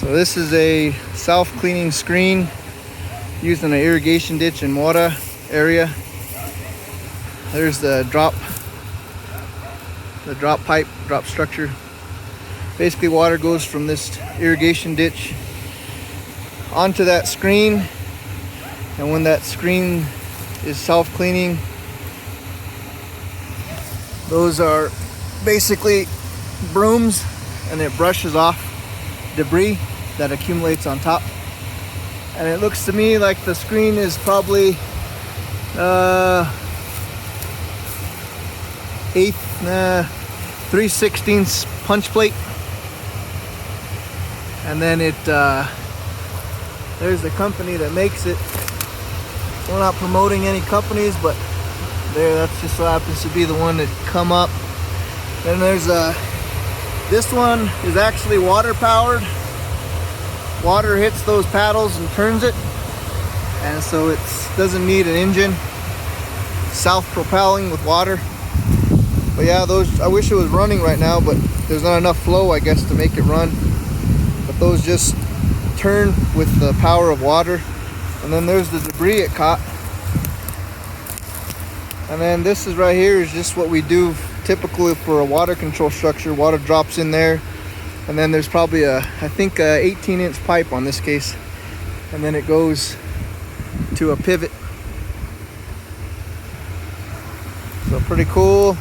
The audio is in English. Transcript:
So this is a self-cleaning screen used in an irrigation ditch in water area. There's the drop pipe, drop structure. Basically water goes from this irrigation ditch onto that screen, and when that screen is self-cleaning, those are basically brooms, and it brushes off debris that accumulates on top. And it looks to me like the screen is probably 3/16 punch plate. And then there's the company that makes it. We're not promoting any companies, but that's just so happens to be the one that come up. Then there's this one is actually water powered. Water hits those paddles and turns it, and so it doesn't need an engine. Self-propelling with water. But yeah, those, I wish it was running right now, but there's not enough flow, I guess, to make it run. But those just turn with the power of water. And then there's the debris it caught. And then this is right here is just what we do typically for a water control structure. Water drops in there, and then there's probably I think a 18-inch pipe on this case, and then it goes to a pivot. So pretty cool.